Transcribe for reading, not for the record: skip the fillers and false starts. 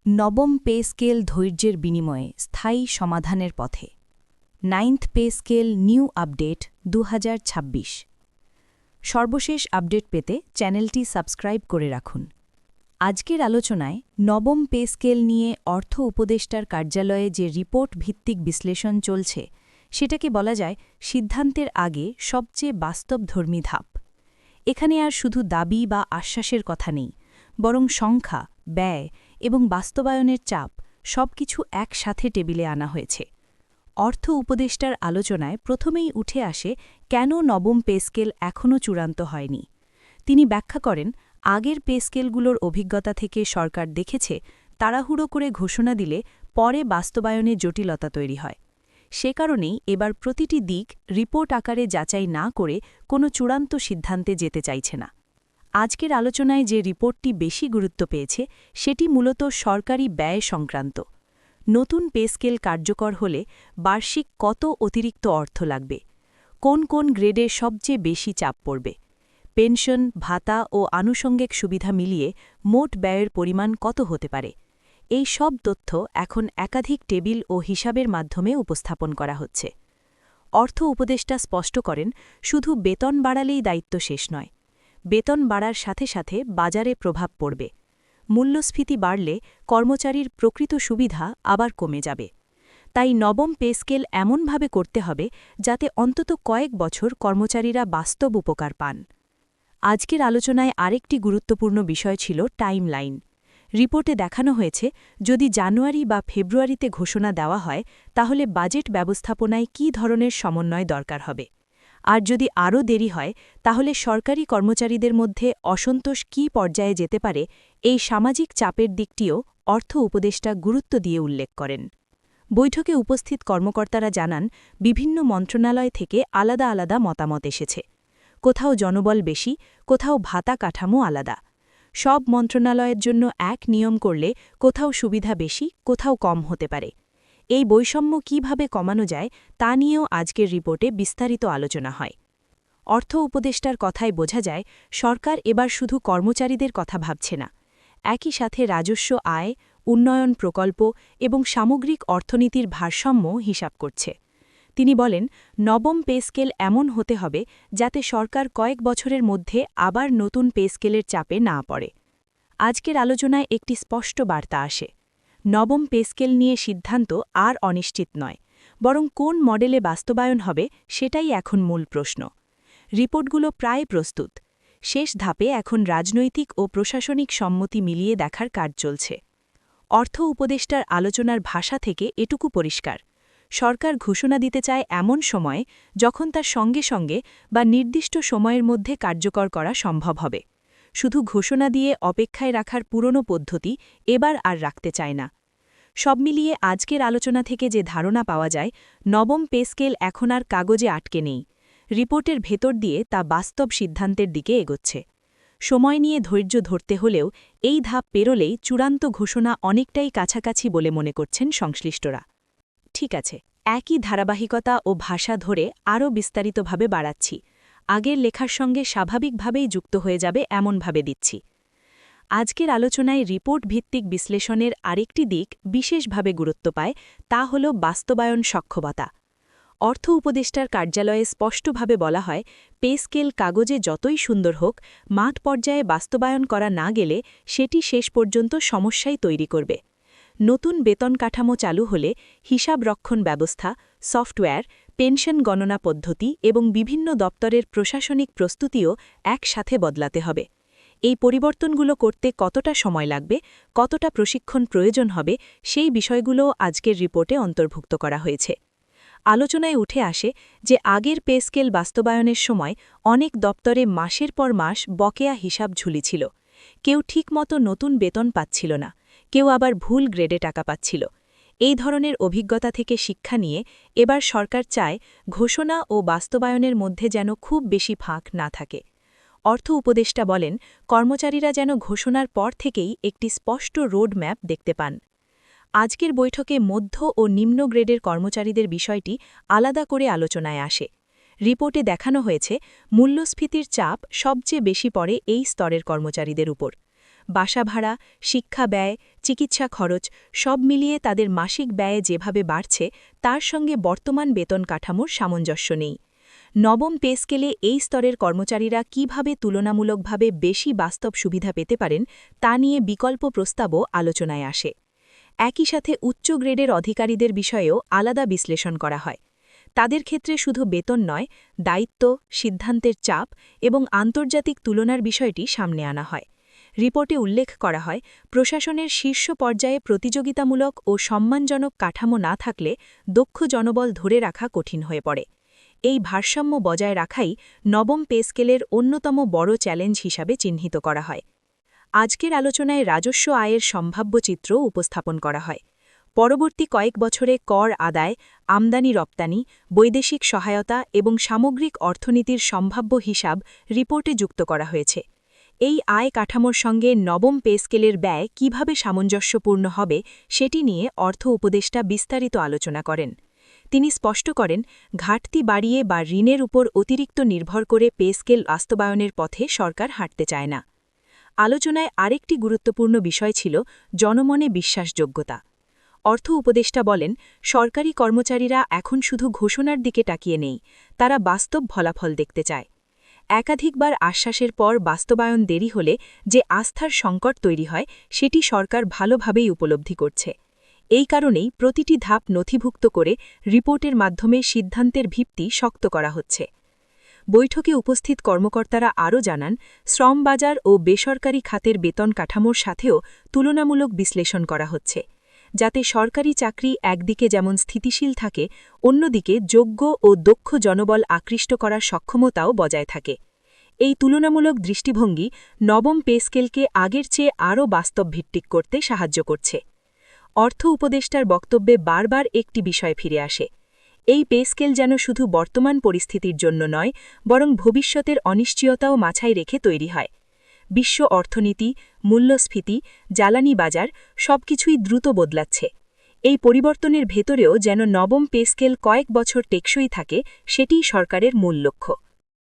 নবম pay scale ধৈর্যের বিনিময়ে স্থায়ী সমাধানের পথে। 9th pay scale new update 2026। সর্বশেষ আপডেট পেতে চ্যানেলটি সাবস্ক্রাইব করে রাখুন। আজকের আলোচনায় নবম পে স্কেল নিয়ে অর্থ উপদেষ্টার কার্যালয়ে যে রিপোর্ট ভিত্তিক বিশ্লেষণ চলছে, সেটাকে বলা যায় সিদ্ধান্তের আগে সবচেয়ে বাস্তবধর্মী ধাপ। এখানে আর শুধু দাবি বা আশ্বাসের কথা নেই, বরং সংখ্যা, ব্যয় এবং বাস্তবায়নের চাপ সবকিছু একসাথে টেবিলে আনা হয়েছে। অর্থ উপদেষ্টার আলোচনায় প্রথমেই উঠে আসে কেন নবম পে স্কেল এখনও চূড়ান্ত হয়নি। তিনি ব্যাখ্যা করেন, আগের পে স্কেলগুলোর অভিজ্ঞতা থেকে সরকার দেখেছে তাড়াহুড়ো করে ঘোষণা দিলে পরে বাস্তবায়নে জটিলতা তৈরি হয়। সে কারণেই এবার প্রতিটি দিক রিপোর্ট আকারে যাচাই না করে কোনো চূড়ান্ত সিদ্ধান্তে যেতে চাইছে না। আজকের আলোচনায় যে রিপোর্টটি বেশি গুরুত্ব পেয়েছে সেটি মূলত সরকারি ব্যয় সংক্রান্ত। নতুন পে স্কেল কার্যকর হলে বার্ষিক কত অতিরিক্ত অর্থ লাগবে, কোন কোন গ্রেডে সবচেয়ে বেশি চাপ পড়বে, পেনশন, ভাতা ও আনুষঙ্গিক সুবিধা মিলিয়ে মোট ব্যয়ের পরিমাণ কত হতে পারে। এই সব তথ্য এখন একাধিক টেবিল ও হিসাবের মাধ্যমে উপস্থাপন করা হচ্ছে। অর্থ উপদেষ্টা স্পষ্ট করেন, শুধু বেতন বাড়ালেই দায়িত্ব শেষ নয়। বেতন বাড়ার সাথে সাথে বাজারে প্রভাব পড়বে। মূল্যস্ফীতি বাড়লে কর্মচারীর প্রকৃত সুবিধা আবার কমে যাবে। তাই নবম পে স্কেল এমনভাবে করতে হবে যাতে অন্তত কয়েক বছর কর্মচারীরা বাস্তব উপকার পান। আজকের আলোচনায় আরেকটি গুরুত্বপূর্ণ বিষয় ছিল টাইমলাইন। রিপোর্টে দেখানো হয়েছে, যদি জানুয়ারি বা ফেব্রুয়ারিতে ঘোষণা দেওয়া হয় তাহলে বাজেট ব্যবস্থাপনায় কী ধরনের সমন্বয় দরকার হবে। আর যদি আরও দেরি হয় তাহলে সরকারি কর্মচারীদের মধ্যে অসন্তোষ কী পর্যায়ে যেতে পারে, এই সামাজিক চাপের দিকটিও অর্থ উপদেষ্টা গুরুত্ব দিয়ে উল্লেখ করেন। বৈঠকে উপস্থিত কর্মকর্তারা জানান, বিভিন্ন মন্ত্রণালয় থেকে আলাদা আলাদা মতামত এসেছে। কোথাও জনবল বেশি, কোথাও ভাতা কাঠামো আলাদা। সব মন্ত্রণালয়ের জন্য এক নিয়ম করলে কোথাও সুবিধা বেশি, কোথাও কম হতে পারে। এই বৈষম্য কিভাবে কমানো যায় তা নিয়েও আজকের রিপোর্টে বিস্তারিত আলোচনা হয়। অর্থ উপদেষ্টার কথায় বোঝা যায়, সরকার এবার শুধু কর্মচারীদের কথা ভাবছে না, একই সাথে রাজস্ব আয়, উন্নয়ন প্রকল্প এবং সামগ্রিক অর্থনীতির ভারসাম্য হিসাব করছে। তিনি বলেন, নবম পে স্কেল এমন হতে হবে যাতে সরকার কয়েক বছরের মধ্যে আবার নতুন পে স্কেলের চাপে না পড়ে। আজকের আলোচনায় একটি স্পষ্ট বার্তা আসে, নবম পে স্কেল নিয়ে সিদ্ধান্ত আর অনিশ্চিত নয়, বরং কোন মডেলে বাস্তবায়ন হবে সেটাই এখন মূল প্রশ্ন। রিপোর্টগুলো প্রায় প্রস্তুত। শেষ ধাপে এখন রাজনৈতিক ও প্রশাসনিক সম্মতি মিলিয়ে দেখার কাজ চলছে। অর্থ উপদেষ্টার আলোচনার ভাষা থেকে এটুকু পরিষ্কার, সরকার ঘোষণা দিতে চায় এমন সময়ে যখন তার সঙ্গে সঙ্গে বা নির্দিষ্ট সময়ের মধ্যে কার্যকর করা সম্ভব হবে। শুধু ঘোষণা দিয়ে অপেক্ষায় রাখার পুরনো পদ্ধতি এবার আর রাখতে চায় না। সব মিলিয়ে আজকের আলোচনা থেকে যে ধারণা পাওয়া যায়, নবম পে স্কেল এখন আর কাগজে আটকে নেই। রিপোর্টের ভেতর দিয়ে তা বাস্তব সিদ্ধান্তের দিকে এগোচ্ছে। সময় নিয়ে ধৈর্য ধরতে হলেও এই ধাপ পেরোলেই চূড়ান্ত ঘোষণা অনেকটাই কাছাকাছি বলে মনে করছেন সংশ্লিষ্টরা। ঠিক আছে, একই ধারাবাহিকতা ও ভাষা ধরে আরও বিস্তারিতভাবে বাড়াচ্ছি। আগের লেখার সঙ্গে স্বাভাবিকভাবেই যুক্ত হয়ে যাবে এমনভাবে দিচ্ছি। আজকের আলোচনায় রিপোর্ট ভিত্তিক বিশ্লেষণের আরেকটি দিক বিশেষভাবে গুরুত্ব পায়, তা হল বাস্তবায়ন সক্ষমতা। অর্থ উপদেষ্টার কার্যালয়ে স্পষ্টভাবে বলা হয়, পে স্কেল কাগজে যতই সুন্দর হোক, মাঠ পর্যায়ে বাস্তবায়ন করা না গেলে সেটি শেষ পর্যন্ত সমস্যাই তৈরি করবে। নতুন বেতন কাঠামো চালু হলে হিসাব রক্ষণ ব্যবস্থা, সফটওয়্যার, পেনশন গণনা পদ্ধতি এবং বিভিন্ন দপ্তরের প্রশাসনিক প্রস্তুতিও একসাথে বদলাতে হবে। এই পরিবর্তনগুলো করতে কতটা সময় লাগবে, কতটা প্রশিক্ষণ প্রয়োজন হবে, সেই বিষয়গুলোও আজকের রিপোর্টে অন্তর্ভুক্ত করা হয়েছে। আলোচনায় উঠে আসে যে আগের পে স্কেল বাস্তবায়নের সময় অনেক দপ্তরে মাসের পর মাস বকেয়া হিসাব ঝুলিছিল। কেউ ঠিকমতো নতুন বেতন পাচ্ছিল না, কেউ আবার ভুল গ্রেডে টাকা পাচ্ছিল। এই ধরনের অভিজ্ঞতা থেকে শিক্ষা নিয়ে এবার সরকার চায় ঘোষণা ও বাস্তবায়নের মধ্যে যেন খুব বেশি ফাঁক না থাকে। অর্থ উপদেষ্টা বলেন, কর্মচারীরা যেন ঘোষণার পর থেকেই একটি স্পষ্ট রোড ম্যাপ দেখতে পান। আজকের বৈঠকে মধ্য ও নিম্ন গ্রেডের কর্মচারীদের বিষয়টি আলাদা করে আলোচনায় আসে। রিপোর্টে দেখানো হয়েছে, মূল্যস্ফীতির চাপ সবচেয়ে বেশি পড়ে এই স্তরের কর্মচারীদের উপর। বাসা ভাড়া, শিক্ষা ব্যয়, চিকিৎসা খরচ সব মিলিয়ে তাদের মাসিক ব্যয়ে যেভাবে বাড়ছে তার সঙ্গে বর্তমান বেতন কাঠামোর সামঞ্জস্য নেই। নবম পে স্কেলে এই স্তরের কর্মচারীরা কিভাবে তুলনামূলকভাবে বেশি বাস্তব সুবিধা পেতে পারেন তা নিয়ে বিকল্প প্রস্তাবও আলোচনায় আসে। একই সাথে উচ্চ গ্রেডের অধিকারীদের বিষয়েও আলাদা বিশ্লেষণ করা হয়। তাদের ক্ষেত্রে শুধু বেতন নয়, দায়িত্ব, সিদ্ধান্তের চাপ এবং আন্তর্জাতিক তুলনার বিষয়টি সামনে আনা হয়। রিপোর্টে উল্লেখ করা হয়, প্রশাসনের শীর্ষ পর্যায়ে প্রতিযোগিতামূলক ও সম্মানজনক কাঠামো না থাকলে দক্ষ জনবল ধরে রাখা কঠিন হয়ে পড়ে। এই ভারসাম্য বজায় রাখাই নবম পে স্কেলের অন্যতম বড় চ্যালেঞ্জ হিসাবে চিহ্নিত করা হয়। আজকের আলোচনায় রাজস্ব আয়ের সম্ভাব্য চিত্র উপস্থাপন করা হয়। পরবর্তী কয়েক বছরে কর আদায়, আমদানি রপ্তানি, বৈদেশিক সহায়তা এবং সামগ্রিক অর্থনীতির সম্ভাব্য হিসাব রিপোর্টে যুক্ত করা হয়েছে। এই আয় কাঠামোর সঙ্গে নবম পে স্কেলের ব্যয় কীভাবে সামঞ্জস্যপূর্ণ হবে সেটি নিয়ে অর্থ উপদেষ্টা বিস্তারিত আলোচনা করেন। তিনি স্পষ্ট করেন, ঘাটতি বাড়িয়ে বা ঋণের উপর অতিরিক্ত নির্ভর করে পে স্কেল বাস্তবায়নের পথে সরকার হাঁটতে চায় না। আলোচনায় আরেকটি গুরুত্বপূর্ণ বিষয় ছিল জনমনে বিশ্বাসযোগ্যতা। অর্থ উপদেষ্টা বলেন, সরকারি কর্মচারীরা এখন শুধু ঘোষণার দিকে তাকিয়ে নেই, তারা বাস্তব ফলাফল দেখতে চায়। একাধিকবার আশ্বাসের পর বাস্তবায়ন দেরি হলে যে আস্থার সংকট তৈরি হয় সেটি সরকার ভালোভাবেই উপলব্ধি করছে। এই কারণেই প্রতিটি ধাপ নথিভুক্ত করে রিপোর্টের মাধ্যমে সিদ্ধান্তের ভিত্তি শক্ত করা হচ্ছে। বৈঠকে উপস্থিত কর্মকর্তারা আরও জানান, শ্রম বাজার ও বেসরকারি খাতের বেতন কাঠামোর সাথেও তুলনামূলক বিশ্লেষণ করা হচ্ছে, যাতে সরকারি চাকরি একদিকে যেমন স্থিতিশীল থাকে, অন্যদিকে যোগ্য ও দক্ষ জনবল আকৃষ্ট করার সক্ষমতাও বজায় থাকে। এই তুলনামূলক দৃষ্টিভঙ্গি নবম পে স্কেলকে আগের চেয়ে আরও বাস্তবভিত্তিক করতে সাহায্য করছে। অর্থ উপদেষ্টার বক্তব্যে বারবার একটি বিষয় ফিরে আসে, এই পে স্কেল যেন শুধু বর্তমান পরিস্থিতির জন্য নয়, বরং ভবিষ্যতের অনিশ্চয়তাও মাথায় রেখে তৈরি হয়। বিশ্ব অর্থনীতি, মূল্যস্ফীতি, জ্বালানি বাজার সবকিছুই দ্রুত বদলাচ্ছে। এই পরিবর্তনের ভেতরেও যেন নবম পে স্কেল কয়েক বছর টেকসই থাকে, সেটিই সরকারের মূল লক্ষ্য।